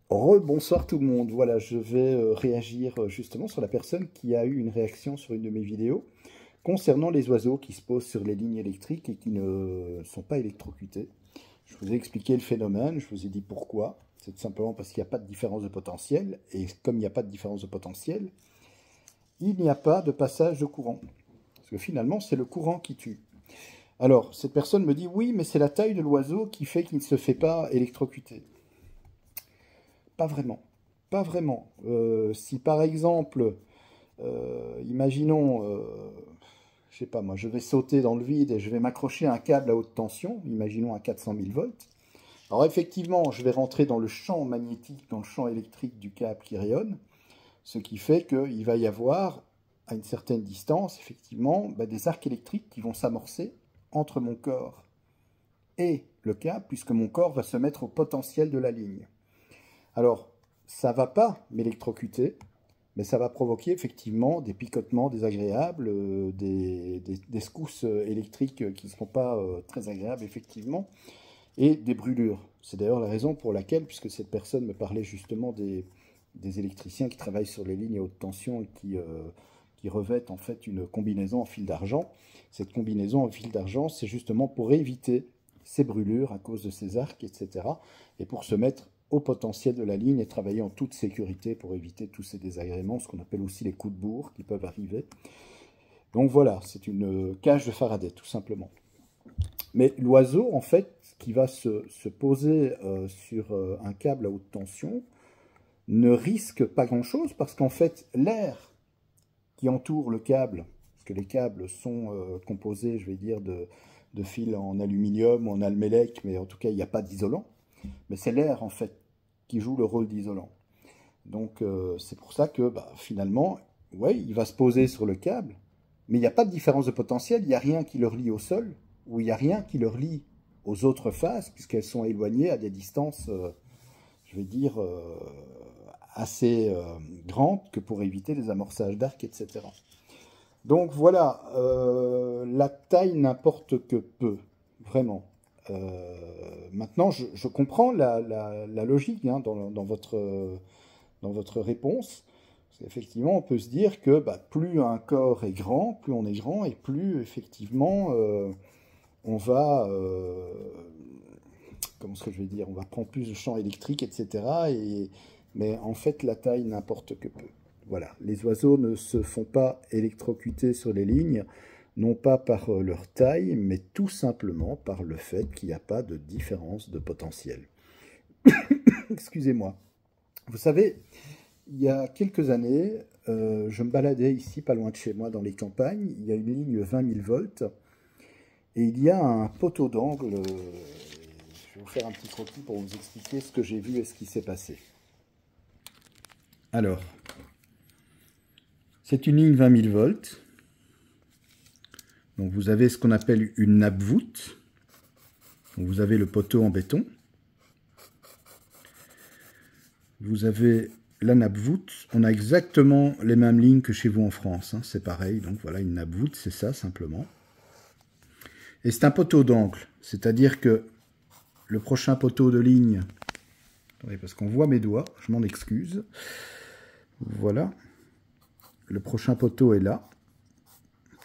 Rebonsoir tout le monde. Voilà, je vais réagir justement sur la personne qui a eu une réaction sur une de mes vidéos concernant les oiseaux qui se posent sur les lignes électriques et qui ne sont pas électrocutés. Je vous ai expliqué le phénomène, je vous ai dit pourquoi. C'est tout simplement parce qu'il n'y a pas de différence de potentiel. Et comme il n'y a pas de différence de potentiel, il n'y a pas de passage de courant. Parce que finalement, c'est le courant qui tue. Alors, cette personne me dit, oui, mais c'est la taille de l'oiseau qui fait qu'il ne se fait pas électrocuter. Pas vraiment. Pas vraiment. Si par exemple, imaginons, je sais pas moi, je vais sauter dans le vide et je vais m'accrocher à un câble à haute tension, imaginons à 400 000 volts. Alors effectivement, je vais rentrer dans le champ magnétique, dans le champ électrique du câble qui rayonne, ce qui fait qu'il va y avoir, à une certaine distance, effectivement, des arcs électriques qui vont s'amorcer entre mon corps et le câble, puisque mon corps va se mettre au potentiel de la ligne. Alors, ça ne va pas m'électrocuter, mais ça va provoquer effectivement des picotements désagréables, des secousses électriques qui ne seront pas très agréables effectivement, et des brûlures. C'est d'ailleurs la raison pour laquelle, puisque cette personne me parlait justement des électriciens qui travaillent sur les lignes à haute tension et qui revêtent en fait une combinaison en fil d'argent. Cette combinaison en fil d'argent, c'est justement pour éviter ces brûlures à cause de ces arcs, etc. et pour se mettre au potentiel de la ligne et travailler en toute sécurité pour éviter tous ces désagréments, ce qu'on appelle aussi les coups de bourre qui peuvent arriver. Donc voilà, c'est une cage de Faraday, tout simplement. Mais l'oiseau, en fait, qui va se poser sur un câble à haute tension, ne risque pas grand-chose parce qu'en fait, l'air qui entoure le câble, parce que les câbles sont composés, je vais dire, de fils en aluminium ou en almélec, mais en tout cas, il n'y a pas d'isolant. Mais c'est l'air, en fait, qui joue le rôle d'isolant. Donc, c'est pour ça que, finalement, ouais, il va se poser sur le câble, mais il n'y a pas de différence de potentiel, il n'y a rien qui le relie au sol, ou il n'y a rien qui le relie aux autres faces, puisqu'elles sont éloignées à des distances, je vais dire, assez grandes que pour éviter les amorçages d'arc, etc. Donc voilà, la taille n'importe que peu, vraiment. Maintenant, je comprends la logique dans votre réponse. Effectivement, on peut se dire que plus un corps est grand, plus on est grand, et plus effectivement on va, comment est-ce que je vais dire, on va prendre plus de champ électrique, etc. Mais en fait, la taille n'importe que peu. Voilà, les oiseaux ne se font pas électrocuter sur les lignes, non pas par leur taille, mais tout simplement par le fait qu'il n'y a pas de différence de potentiel. Excusez-moi. Vous savez, il y a quelques années, je me baladais ici, pas loin de chez moi, dans les campagnes. Il y a une ligne 20 000 volts et il y a un poteau d'angle. Je vais vous faire un petit croquis pour vous expliquer ce que j'ai vu et ce qui s'est passé. Alors, c'est une ligne 20 000 volts. Donc vous avez ce qu'on appelle une nappe voûte. Donc vous avez le poteau en béton. Vous avez la nappe voûte. On a exactement les mêmes lignes que chez vous en France. Hein. C'est pareil. Donc voilà, une nappe voûte, c'est ça simplement. Et c'est un poteau d'angle. C'est-à-dire que le prochain poteau de ligne... Attendez, parce qu'on voit mes doigts. Je m'en excuse. Voilà. Le prochain poteau est là.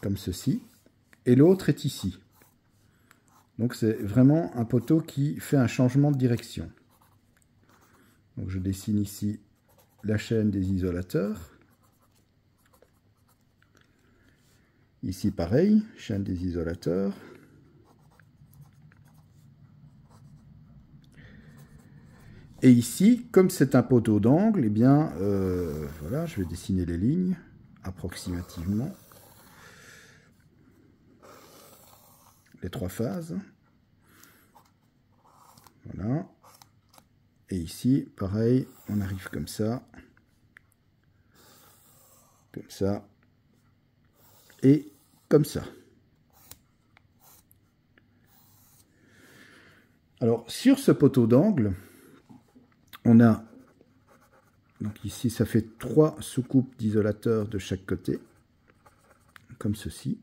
Comme ceci. Et l'autre est ici. Donc c'est vraiment un poteau qui fait un changement de direction. Donc je dessine ici la chaîne des isolateurs. Ici pareil, chaîne des isolateurs. Et ici, comme c'est un poteau d'angle, eh bien, voilà, je vais dessiner les lignes approximativement. Les trois phases. Voilà. Et ici, pareil, on arrive comme ça, et comme ça. Alors, sur ce poteau d'angle, on a, donc ici, ça fait 3 soucoupes d'isolateurs de chaque côté, comme ceci.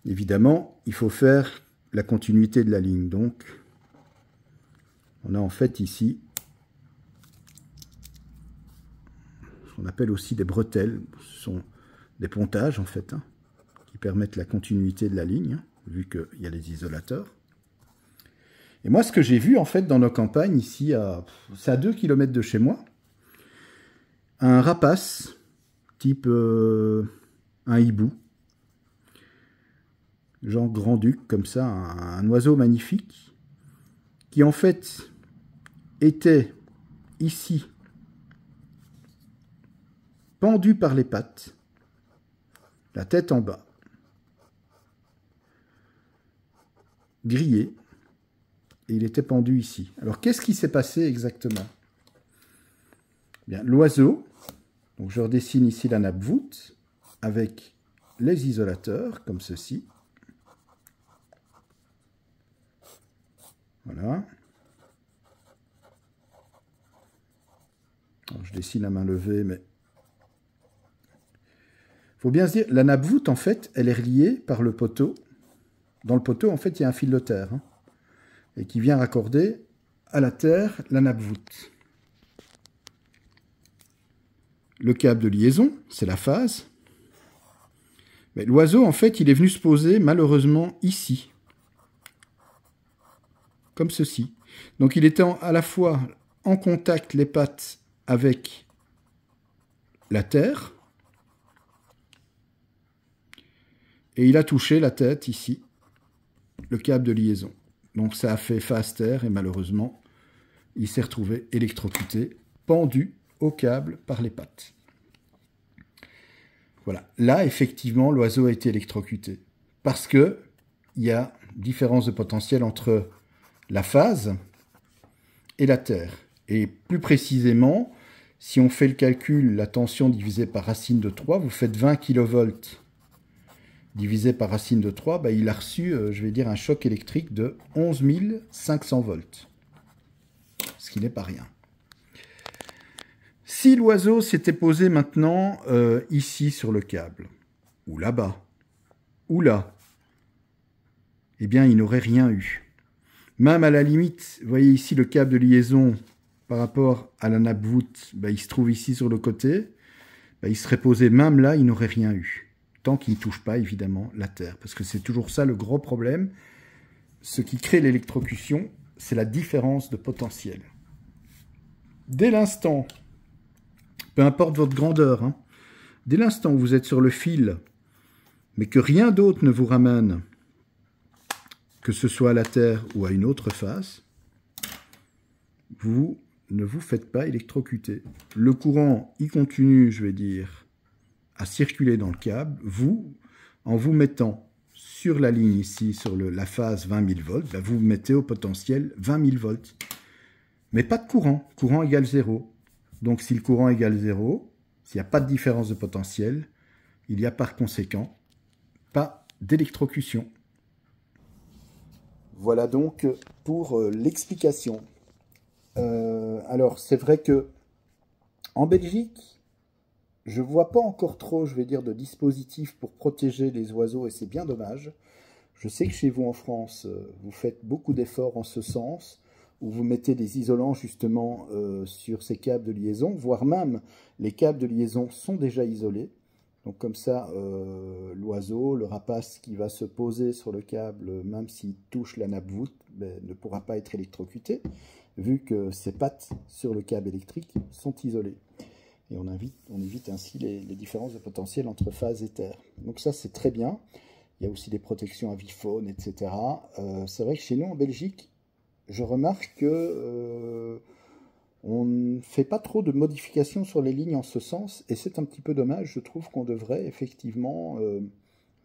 évidemment, il faut faire la continuité de la ligne. Donc, on a en fait ici ce qu'on appelle aussi des bretelles. Ce sont des pontages en fait, hein, qui permettent la continuité de la ligne, hein, vu qu'il y a les isolateurs. Et moi, ce que j'ai vu en fait dans nos campagnes, ici, c'est à 2 km de chez moi, un rapace, type un hibou, genre grand-duc, comme ça, un oiseau magnifique, qui en fait était ici, pendu par les pattes, la tête en bas, grillé, et il était pendu ici. Alors, qu'est-ce qui s'est passé exactement? Bien, l'oiseau, donc je redessine ici la nappe voûte, avec les isolateurs, comme ceci. Voilà. Alors, je dessine à main levée, mais... il faut bien se dire, la nappe voûte, en fait, elle est reliée par le poteau. Dans le poteau, en fait, il y a un fil de terre, hein, et qui vient raccorder à la terre la nappe voûte. Le câble de liaison, c'est la phase. Mais l'oiseau, en fait, il est venu se poser, malheureusement, ici. Comme ceci. Donc, il était à la fois en contact, les pattes, avec la terre. Et il a touché la tête, ici, le câble de liaison. Donc, ça a fait phase terre, et malheureusement, il s'est retrouvé électrocuté, pendu au câble par les pattes. Voilà. Là, effectivement, l'oiseau a été électrocuté. Parce que il y a différence de potentiel entre la phase et la terre. Et plus précisément, si on fait le calcul, la tension divisée par racine de 3, vous faites 20 kV divisé par racine de 3, bah, il a reçu, je vais dire, un choc électrique de 11 500 volts. Ce qui n'est pas rien. Si l'oiseau s'était posé maintenant ici sur le câble, ou là-bas, ou là, eh bien, il n'aurait rien eu. Même à la limite, vous voyez ici le câble de liaison par rapport à la nappe voûte, bah, il se trouve ici sur le côté, bah, il serait posé même là, il n'aurait rien eu. Tant qu'il ne touche pas, évidemment, la terre. Parce que c'est toujours ça le gros problème. Ce qui crée l'électrocution, c'est la différence de potentiel. Dès l'instant, peu importe votre grandeur, hein, dès l'instant où vous êtes sur le fil, mais que rien d'autre ne vous ramène, que ce soit à la terre ou à une autre face, vous ne vous faites pas électrocuter. Le courant, il continue, je vais dire, à circuler dans le câble. Vous, en vous mettant sur la ligne ici, sur la phase 20 000 volts, ben vous mettez au potentiel 20 000 volts. Mais pas de courant. Courant égale 0. Donc si le courant égale 0, s'il n'y a pas de différence de potentiel, il n'y a par conséquent pas d'électrocution. Voilà donc pour l'explication. Alors c'est vrai que en Belgique, je ne vois pas encore trop, je vais dire, de dispositifs pour protéger les oiseaux et c'est bien dommage. Je sais que chez vous en France, vous faites beaucoup d'efforts en ce sens, où vous mettez des isolants justement sur ces câbles de liaison, voire même les câbles de liaison sont déjà isolés. Donc comme ça, l'oiseau, le rapace qui va se poser sur le câble, même s'il touche la nappe voûte, ben, ne pourra pas être électrocuté, vu que ses pattes sur le câble électrique sont isolées. Et on évite ainsi les différences de potentiel entre phase et terre. Donc ça, c'est très bien. Il y a aussi des protections avifaune, etc. C'est vrai que chez nous, en Belgique, je remarque que on ne fait pas trop de modifications sur les lignes en ce sens, et c'est un petit peu dommage. Je trouve qu'on devrait effectivement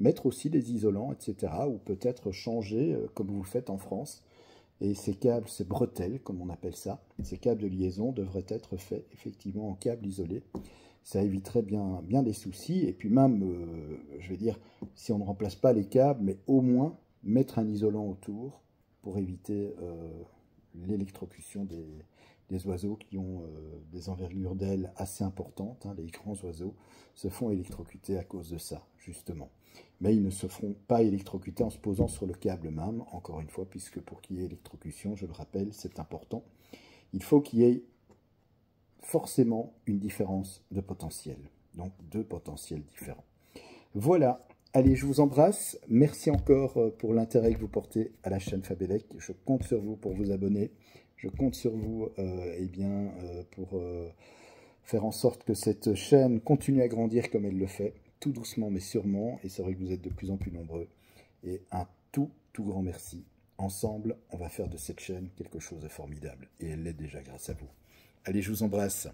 mettre aussi des isolants, etc. Ou peut-être changer, comme vous le faites en France. Et ces câbles, ces bretelles, comme on appelle ça, ces câbles de liaison devraient être faits effectivement en câble isolé. Ça éviterait bien des soucis. Et puis même, je vais dire, si on ne remplace pas les câbles, mais au moins mettre un isolant autour pour éviter l'électrocution des oiseaux qui ont des envergures d'ailes assez importantes, hein, les grands oiseaux, se font électrocuter à cause de ça, justement. Mais ils ne se feront pas électrocuter en se posant sur le câble même, encore une fois, puisque pour qu'il y ait électrocution, je le rappelle, c'est important, il faut qu'il y ait forcément une différence de potentiel, donc deux potentiels différents. Voilà, allez, je vous embrasse, merci encore pour l'intérêt que vous portez à la chaîne Fabelec, je compte sur vous pour vous abonner, je compte sur vous pour faire en sorte que cette chaîne continue à grandir comme elle le fait, tout doucement mais sûrement, et c'est vrai que vous êtes de plus en plus nombreux, et un tout grand merci. Ensemble, on va faire de cette chaîne quelque chose de formidable, et elle l'est déjà grâce à vous. Allez, je vous embrasse.